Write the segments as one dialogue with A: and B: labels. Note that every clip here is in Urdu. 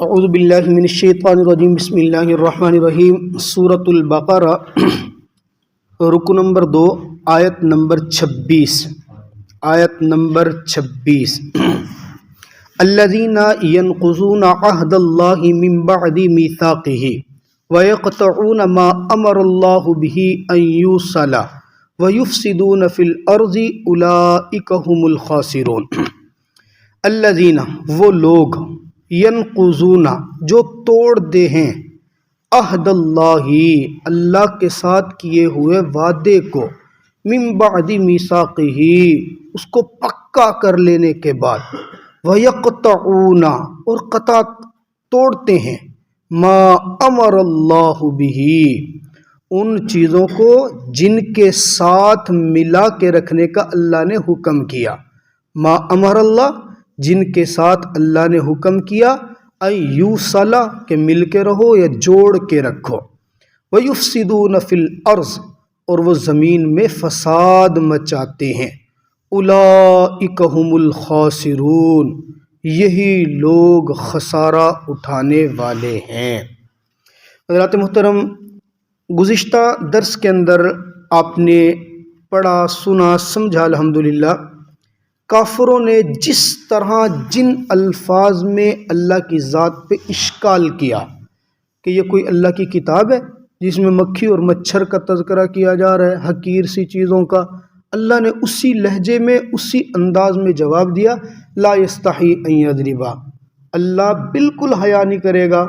A: اعوذ باللہ من الشیطان الرجیم بسم اللہ الرحمن الرحیم سورۃ البقرہ رکو نمبر 2 آیت نمبر 26 الذین ینقضون عہد اللہ من بعد میثاقہ ویقطعون ما امر اللہ بہ ان یوصل ویفسدون فی الارض اولئک هم الخاسرون۔ الذین وہ لوگ ینقضون جو توڑتے ہیں عہد اللہ کے ساتھ کیے ہوئے وعدے کو من بعد میثاقہ اس کو پکا کر لینے کے بعد ویقطعون اور قطع توڑتے ہیں ما امر اللہ بہ ان چیزوں کو جن کے ساتھ ملا کے رکھنے کا اللہ نے حکم کیا، ما امر اللہ جن کے ساتھ اللہ نے حکم کیا ایوصل کہ مل کے رہو یا جوڑ کے رکھو، ویفسدون فی الارض اور وہ زمین میں فساد مچاتے ہیں، اولئک هم الخاسرون یہی لوگ خسارہ اٹھانے والے ہیں۔ حضرات محترم، گزشتہ درس کے اندر آپ نے پڑھا سنا سمجھا الحمدللہ، کافروں نے جس طرح جن الفاظ میں اللہ کی ذات پہ اشکال کیا کہ یہ کوئی اللہ کی کتاب ہے جس میں مکھی اور مچھر کا تذکرہ کیا جا رہا ہے، حقیر سی چیزوں کا، اللہ نے اسی لہجے میں اسی انداز میں جواب دیا، لا یستحی ان یضربا، اللہ بالکل حیا نہیں کرے گا۔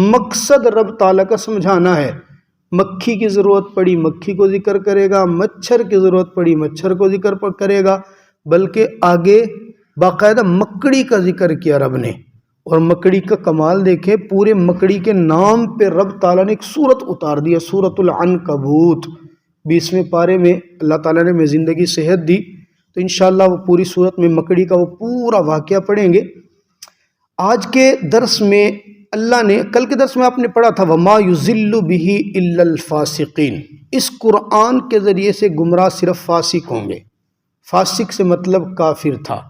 A: مقصد رب تعالیٰ کا سمجھانا ہے، مکھی کی ضرورت پڑی مکھی کو ذکر کرے گا، مچھر کی ضرورت پڑی مچھر کو ذکر کرے گا، بلکہ آگے باقاعدہ مکڑی کا ذکر کیا رب نے، اور مکڑی کا کمال دیکھیں، پورے مکڑی کے نام پہ رب تعالیٰ نے ایک سورت اتار دیا، سورۃ العنکبوت 20ویں پارے میں اللہ تعالیٰ نے ہمیں زندگی صحت دی تو انشاءاللہ وہ پوری سورت میں مکڑی کا وہ پورا واقعہ پڑھیں گے۔ آج کے درس میں اللہ نے، کل کے درس میں آپ نے پڑھا تھا وما یضل بہ الا الفاسقین، اس قرآن کے ذریعے سے گمراہ صرف فاسق ہوں گے۔ فاسق سے مطلب کافر تھا۔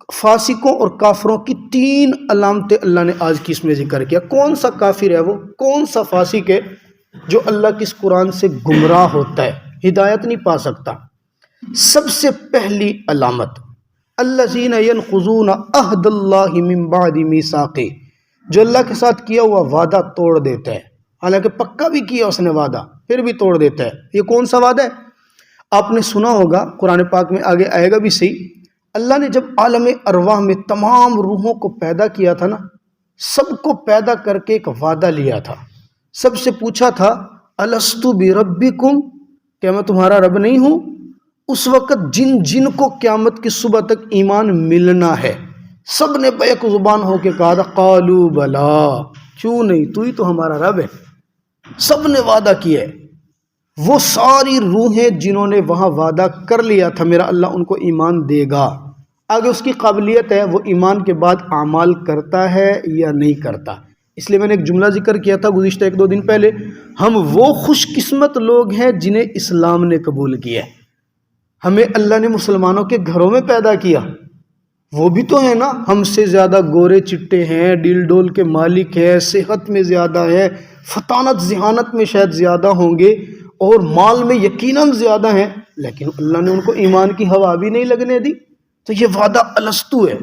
A: فاسقوں اور کافروں کی 3 علامتیں اللہ نے آج کی اس میں ذکر کیا۔ کون سا کافر ہے وہ، کون سا فاسق ہے جو اللہ کی اس قرآن سے گمراہ ہوتا ہے، ہدایت نہیں پا سکتا؟ سب سے پہلی علامت الذین ینقضون عہد اللہ من بعد میثاقہ، جو اللہ کے ساتھ کیا ہوا وعدہ توڑ دیتا ہے، حالانکہ پکا بھی کیا اس نے وعدہ پھر بھی توڑ دیتا ہے۔ یہ کون سا وعدہ ہے؟ آپ نے سنا ہوگا، قرآن پاک میں آگے آئے گا بھی صحیح، اللہ نے جب عالم ارواح میں تمام روحوں کو پیدا کیا تھا نا، سب کو پیدا کر کے ایک وعدہ لیا تھا، سب سے پوچھا تھا الست بربکم، کیا میں تمہارا رب نہیں ہوں؟ اس وقت جن کو قیامت کی صبح تک ایمان ملنا ہے، سب نے بیک زبان ہو کے کہا تھا قالوا بلا، کیوں نہیں، تو ہی تو ہمارا رب ہے۔ سب نے وعدہ کیا ہے، وہ ساری روحیں جنہوں نے وہاں وعدہ کر لیا تھا میرا اللہ ان کو ایمان دے گا، آگے اس کی قابلیت ہے وہ ایمان کے بعد اعمال کرتا ہے یا نہیں کرتا۔ اس لیے میں نے ایک جملہ ذکر کیا تھا گزشتہ 1-2 دن پہلے، ہم وہ خوش قسمت لوگ ہیں جنہیں اسلام نے قبول کیا ہے۔ ہمیں اللہ نے مسلمانوں کے گھروں میں پیدا کیا، وہ بھی تو ہیں نا، ہم سے زیادہ گورے چٹے ہیں، ڈیل ڈول کے مالک ہیں، صحت میں زیادہ ہے، فطانت ذہانت میں شاید زیادہ ہوں گے، اور مال میں یقیناً زیادہ ہیں، لیکن اللہ نے ان کو ایمان کی ہوا بھی نہیں لگنے دی۔ تو یہ وعدہ الستو ہے،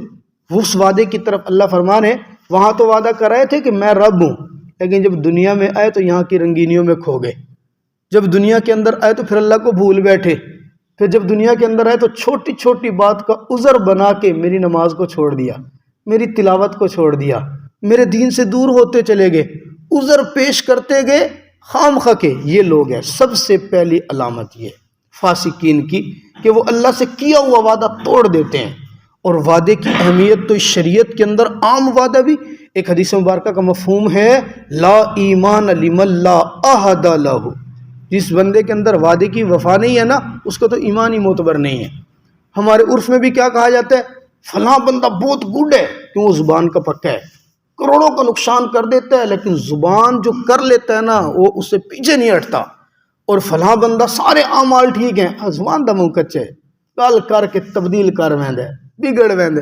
A: وہ اس وعدے کی طرف اللہ فرمان ہے، وہاں تو وعدہ کر رہے تھے کہ میں رب ہوں، لیکن جب دنیا میں آئے تو یہاں کی رنگینیوں میں کھو گئے، جب دنیا کے اندر آئے تو پھر اللہ کو بھول بیٹھے، پھر جب دنیا کے اندر آئے تو چھوٹی چھوٹی بات کا عذر بنا کے میری نماز کو چھوڑ دیا، میری تلاوت کو چھوڑ دیا، میرے دین سے دور ہوتے چلے گئے، عذر پیش کرتے گئے خام خواہ کے۔ یہ لوگ ہیں، سب سے پہلی علامت یہ فاسقین کی کہ وہ اللہ سے کیا ہوا وعدہ توڑ دیتے ہیں۔ اور وعدے کی اہمیت تو اس شریعت کے اندر عام وعدہ بھی، ایک حدیث مبارکہ کا مفہوم ہے لا ایمان لمن لا عہد لہ، جس بندے کے اندر وعدے کی وفا نہیں ہے نا، اس کو تو ایمان ہی معتبر نہیں ہے۔ ہمارے عرف میں بھی کیا کہا جاتا ہے، فلاں بندہ بہت گڈ ہے، کیوں؟ وہ زبان کا پکا ہے، کروڑوں کا نقصان کر دیتا ہے لیکن زبان جو کر لیتا ہے نا وہ اس سے پیچھے نہیں ہٹتا۔ اور فلاں بندہ سارے اعمال ٹھیک ہیں، زبان دا منہ کچے، گل کر کے تبدیل کر ویندے، بگڑ ویندے،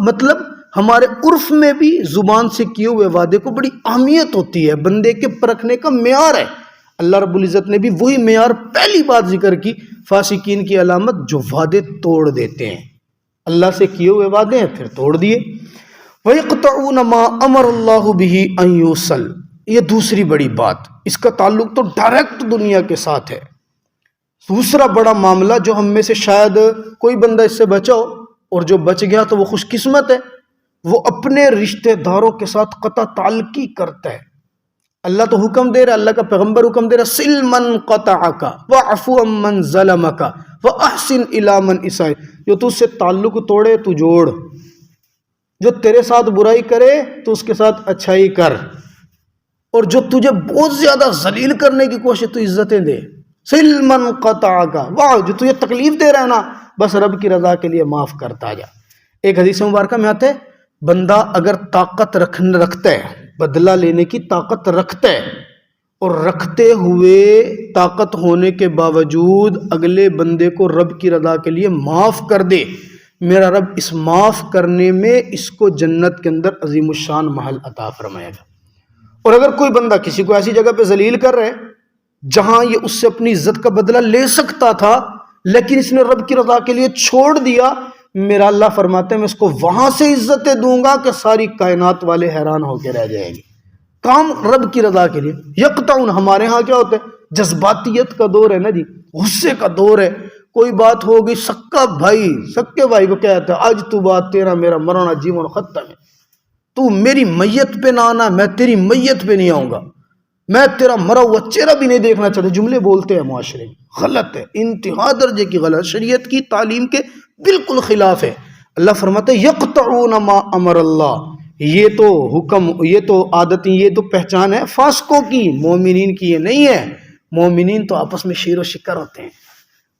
A: مطلب ہمارے عرف میں بھی زبان سے کیے ہوئے وعدے کو بڑی اہمیت ہوتی ہے، بندے کے پرکھنے کا معیار ہے۔ اللہ رب العزت نے بھی وہی معیار پہلی بات ذکر کی، فاسقین کی علامت جو وعدے توڑ دیتے ہیں، اللہ سے کیے ہوئے وعدے ہیں پھر توڑ دیے۔ وَيَقْطَعُونَ مَا أَمَرَ اللَّهُ بِهِ أَن يُوصَلَ، یہ دوسری بڑی بات، اس کا تعلق تو ڈائریکٹ دنیا کے ساتھ ہے۔ دوسرا بڑا معاملہ جو ہم میں سے شاید کوئی بندہ اس سے بچا ہو، اور جو بچ گیا تو وہ خوش قسمت ہے، وہ اپنے رشتہ داروں کے ساتھ قطع تعلقی کرتا ہے۔ اللہ تو حکم دے رہا، اللہ کا پیغمبر حکم دے رہا، سل من قطعک واعف عمن ظلمک واحسن الی من اساء، جو تجھ سے تعلق توڑے تو جوڑ، جو تیرے ساتھ برائی کرے تو اس کے ساتھ اچھائی کر، اور جو تجھے بہت زیادہ ذلیل کرنے کی کوشش تو عزتیں دے۔ سل من قطعک، واہ جو تجھے تکلیف دے رہا ہے نا، بس رب کی رضا کے لیے معاف کرتا جا۔ ایک حدیث مبارکہ میں آتا ہے، بندہ اگر طاقت رکھتا ہے، بدلہ لینے کی طاقت رکھتا ہے، اور رکھتے ہوئے طاقت ہونے کے باوجود اگلے بندے کو رب کی رضا کے لیے معاف کر دے، میرا رب اس معاف کرنے میں اس کو جنت کے اندر عظیم الشان محل عطا فرمائے گا۔ اور اگر کوئی بندہ کسی کو ایسی جگہ پہ ذلیل کر رہے جہاں یہ اس سے اپنی عزت کا بدلہ لے سکتا تھا، لیکن اس نے رب کی رضا کے لیے چھوڑ دیا، میرا اللہ فرماتے ہیں میں اس کو وہاں سے عزتیں دوں گا کہ ساری کائنات والے حیران ہو کے رہ جائیں گے، کام رب کی رضا کے لیے۔ یقطعون، ہمارے ہاں کیا ہوتا ہے، جذباتیت کا دور ہے نا جی، غصے کا دور ہے، کوئی بات ہو گئی، سکے بھائی کو کیا کہتا ہے، آج تو بات تیرا میرا مرنا جیون ختم ہے، تو میری میت پہ نہ آنا، میں تیری میت پہ نہیں آؤں گا، میں تیرا مرا ہوا چہرہ بھی نہیں دیکھنا چاہتا، جملے بولتے ہیں معاشرے میں، غلط ہے، انتہا درجے کی غلط، شریعت کی تعلیم کے بالکل خلاف ہے۔ اللہ فرماتے ہیں یقطعون ما امر اللہ، یہ تو حکم، یہ تو عادتیں، یہ تو پہچان ہے فاسقوں کی، مومنین کی یہ نہیں ہے۔ مومنین تو آپس میں شیر و شکر ہوتے ہیں،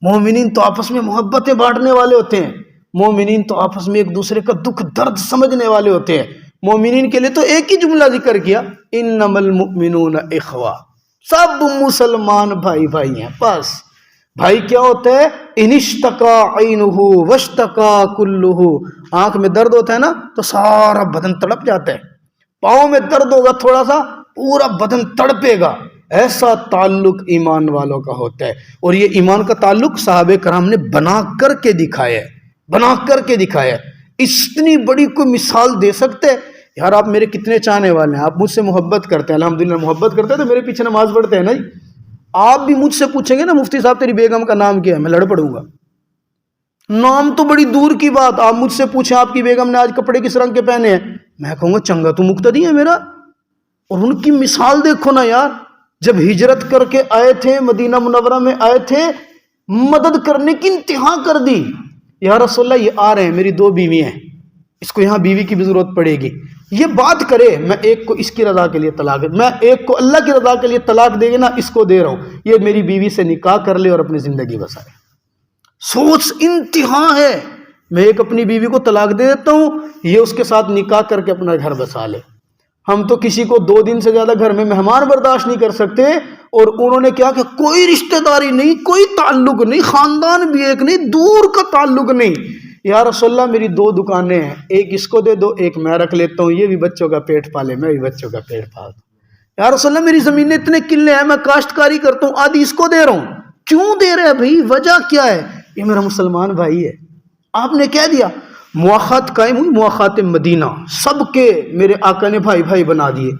A: مومنین تو آپس میں محبتیں بانٹنے والے ہوتے ہیں، مومنین تو آپس میں ایک دوسرے کا دکھ درد سمجھنے والے ہوتے ہیں۔ مومنین کے لیے تو ایک ہی جملہ ذکر کیا، انما المؤمنون اخوہ، سب مسلمان بھائی ہیں۔ بس بھائی کیا ہوتا ہے، ان اشتکا عینہ واشتکا کلہ، آنکھ میں درد ہوتا ہے نا تو سارا بدن تڑپ جاتا ہے، پاؤں میں درد ہوگا تھوڑا سا پورا بدن تڑپے گا، ایسا تعلق ایمان والوں کا ہوتا ہے۔ اور یہ ایمان کا تعلق صحابہ کرام نے بنا کر کے دکھایا ہے۔ اتنی بڑی کوئی مثال دے سکتے یار، آپ میرے کتنے چاہنے والے ہیں، آپ مجھ سے محبت کرتے ہیں، الحمدللہ محبت کرتے ہیں تو میرے پیچھے نماز پڑھتے ہیں نا جی۔ آپ بھی مجھ سے پوچھیں گے نا مفتی صاحب تیری بیگم کا نام کیا ہے، میں لڑ پڑوں گا، نام تو بڑی دور کی بات، آپ مجھ سے پوچھیں آپ کی بیگم نے آج کپڑے کس رنگ کے پہنے ہیں، میں کہوں گا چنگا تو مقتدی ہے میرا۔ اور ان کی مثال دیکھو نا یار، جب ہجرت کر کے آئے تھے، مدینہ منورہ میں آئے تھے، مدد کرنے کی انتہا کر دی، یا رسول اللہ یہ آ رہے ہیں، میری 2 بیوی ہیں، اس کو یہاں بیوی کی بھی ضرورت پڑے گی، یہ بات کرے، میں ایک کو اس کی رضا کے لیے طلاق، میں ایک کو اللہ کی رضا کے لیے طلاق دے گا نا، اس کو دے رہا ہوں، یہ میری بیوی سے نکاح کر لے اور اپنی زندگی بسائے۔ سوچ انتہا ہے، میں ایک اپنی بیوی کو طلاق دے دیتا ہوں، یہ اس کے ساتھ نکاح کر کے اپنا گھر بسا لے۔ ہم تو کسی کو 2 دن سے زیادہ گھر میں مہمان برداشت نہیں کر سکتے، اور انہوں نے کیا کہ کوئی رشتہ داری نہیں، کوئی تعلق نہیں، خاندان بھی ایک نہیں، دور کا تعلق نہیں، یا رسول اللہ میری 2 دکانیں ہیں، ایک اس کو دے دو، ایک میں رکھ لیتا ہوں، یہ بھی بچوں کا پیٹ پالے، میں بھی بچوں کا پیٹ پال دوں۔ یا رسول اللہ میری زمینیں اتنے قلعے ہیں، میں کاشتکاری کرتا ہوں، آدھی اس کو دے رہا ہوں۔ کیوں دے رہے ہیں بھائی، وجہ کیا ہے؟ یہ میرا مسلمان بھائی ہے، آپ نے کہہ دیا، مواخات قائم ہوئی، مواخات مدینہ، سب کے میرے آقا نے بھائی بنا دیے،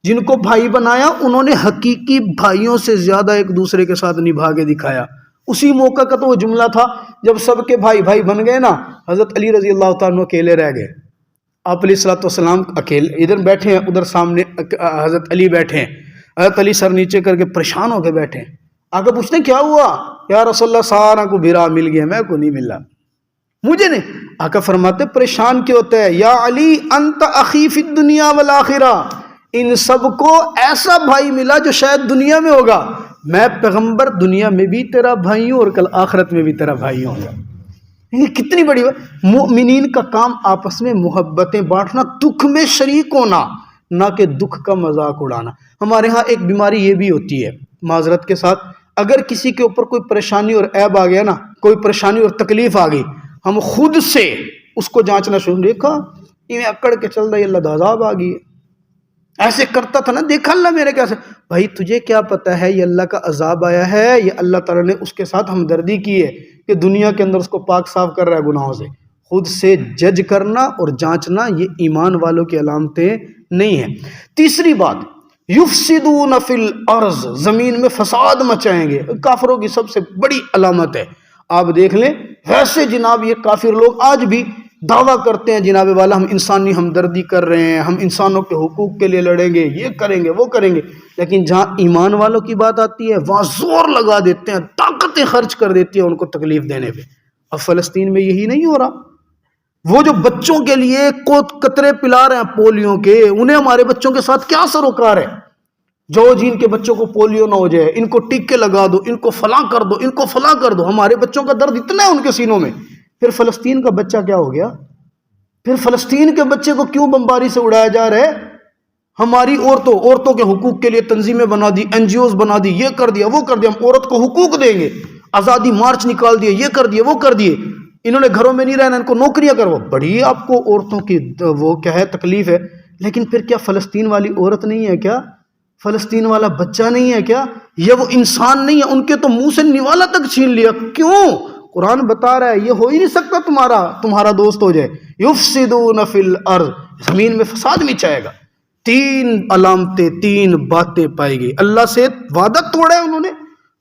A: جن کو بھائی بنایا انہوں نے حقیقی بھائیوں سے زیادہ ایک دوسرے کے ساتھ نبھا کے دکھایا۔ اسی موقع کا تو وہ جملہ تھا جب سب کے بھائی بن گئے نا، حضرت علی رضی اللہ تعالیٰ عنہ اکیلے رہ گئے، آپ علیہ الصلوۃ والسلام اکیلے ادھر بیٹھے ہیں، ادھر سامنے حضرت علی بیٹھے ہیں، حضرت علی سر نیچے کر کے پریشان ہو کے بیٹھے ہیں، آگے پوچھتے ہیں کیا ہوا؟ یا رسول اللہ سارا کو بھیرا مل گیا، میں کو نہیں ملا، مجھے نہیں۔ آقا فرماتے پریشان کیوں ہوتا ہے؟ یا علی انت اخی فی الدنیا والآخرہ، ان سب کو ایسا بھائی ملا جو شاید دنیا میں ہوگا، میں پیغمبر دنیا میں بھی تیرا بھائی ہوں اور کل آخرت میں بھی تیرا بھائی ہوں گا۔ یہ کتنی بڑی بات، مومنین کا کام آپس میں محبتیں بانٹنا، دکھ میں شریک ہونا، نہ کہ دکھ کا مذاق اڑانا۔ ہمارے ہاں ایک بیماری یہ بھی ہوتی ہے، معذرت کے ساتھ، اگر کسی کے اوپر کوئی پریشانی اور عیب آ گیا نا، کوئی پریشانی اور تکلیف آ گئی، ہم خود سے اس کو جانچنا شروع، دیکھا یہ اکڑ کے چل رہا ہے، اللہ دا عذاب آ گئی ہے، ایسے کرتا تھا نا، دیکھا اللہ میرے کیسے. بھائی تجھے کیا پتا ہے یہ اللہ کا عذاب آیا ہے، یہ اللہ تعالیٰ نے اس کے ساتھ ہمدردی کی ہے کہ دنیا کے اندر اس کو پاک صاف کر رہا ہے گناہوں سے. خود سے جج کرنا اور جانچنا یہ ایمان والوں کی علامتیں نہیں ہیں. تیسری بات، یفسدون فی الارض، زمین میں فساد مچائیں گے. کافروں کی سب سے بڑی علامت ہے. آپ دیکھ لیں، ویسے جناب یہ کافر لوگ آج بھی دعویٰ کرتے ہیں جناب والا ہم انسانی ہمدردی کر رہے ہیں، ہم انسانوں کے حقوق کے لیے لڑیں گے، یہ کریں گے وہ کریں گے، لیکن جہاں ایمان والوں کی بات آتی ہے وہاں زور لگا دیتے ہیں، طاقتیں خرچ کر دیتی ہیں ان کو تکلیف دینے پہ. اب فلسطین میں یہی نہیں ہو رہا؟ وہ جو بچوں کے لیے قطرے پلا رہے ہیں پولیو کے، انہیں ہمارے بچوں کے ساتھ کیا سروکار ہے؟ جو جن کے بچوں کو پولیو نہ ہو جائے، ان کو ٹیکے لگا دو، ان کو فلاں کر دو، ان کو فلاں کر دو. ہمارے بچوں کا درد اتنا ہے ان کے سینوں میں. پھر فلسطین کا بچہ کیا ہو گیا؟ پھر فلسطین کے بچے کو کیوں بمباری سے اڑایا جا رہا ہے؟ ہماری عورتوں کے حقوق کے لیے تنظیمیں بنا دی، این جی اوز بنا دی، یہ کر دیا وہ کر دیا، ہم عورت کو حقوق دیں گے، آزادی مارچ نکال دیے، یہ کر دیے وہ کر دیے، انہوں نے گھروں میں نہیں رہنا، ان کو نوکریاں کرو. بڑی آپ کو عورتوں کی وہ کیا ہے تکلیف ہے، لیکن پھر کیا فلسطین والی عورت نہیں ہے کیا؟ فلسطین والا بچہ نہیں ہے کیا؟ یہ وہ انسان نہیں ہے؟ ان کے تو منہ سے نوالا تک چھین لیا. کیوں؟ قرآن بتا رہا ہے یہ ہو ہی نہیں سکتا تمہارا دوست ہو جائے. یفسدون فی الارض، زمین میں فساد مچائے گا. 3 علامتیں، 3 باتیں پائی گئی. اللہ سے وعدہ توڑا ہے انہوں نے.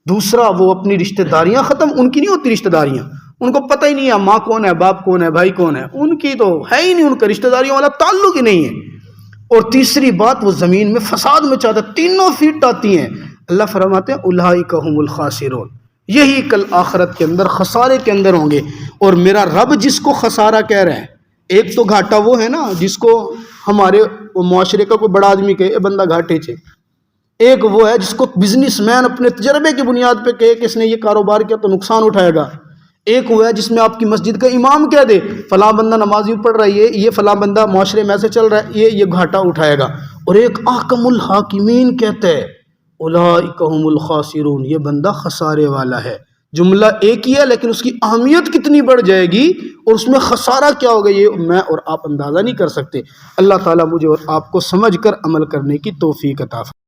A: دوسرا، وہ اپنی رشتہ داریاں ختم، ان کی نہیں ہوتی رشتہ داریاں، ان کو پتہ ہی نہیں ہے ماں کون ہے، باپ کون ہے، بھائی کون ہے، ان کی تو ہے ہی نہیں، ان کا رشتہ داریوں والا تعلق ہی نہیں ہے. اور تیسری بات، وہ زمین میں فساد مچاتا. تینوں فیٹ آتی ہیں. اللہ فرماتے ہیں اولئک هم الخاسرون، یہی کل آخرت کے اندر خسارے کے اندر ہوں گے. اور میرا رب جس کو خسارہ کہہ رہے ہیں، ایک تو گھاٹا وہ ہے نا جس کو ہمارے معاشرے کا کوئی بڑا آدمی کہے اے بندہ گھاٹے چھے، ایک وہ ہے جس کو بزنس مین اپنے تجربے کی بنیاد پہ کہے کہ اس نے یہ کاروبار کیا تو نقصان اٹھائے گا. ایک وہ ہے جس میں آپ کی مسجد کا امام کہہ دے فلاں بندہ نمازی پڑھ رہا ہے، یہ فلاں بندہ معاشرے میں سے چل رہا ہے، یہ گھاٹا اٹھائے گا. اور ایک احکم الحاکمین کہتا ہے اولئک هم الخاسرون، یہ بندہ خسارے والا ہے. جملہ ایک ہی ہے لیکن اس کی اہمیت کتنی بڑھ جائے گی اور اس میں خسارہ کیا ہوگا یہ میں اور آپ اندازہ نہیں کر سکتے. اللہ تعالیٰ مجھے اور آپ کو سمجھ کر عمل کرنے کی توفیق عطا فرمائے.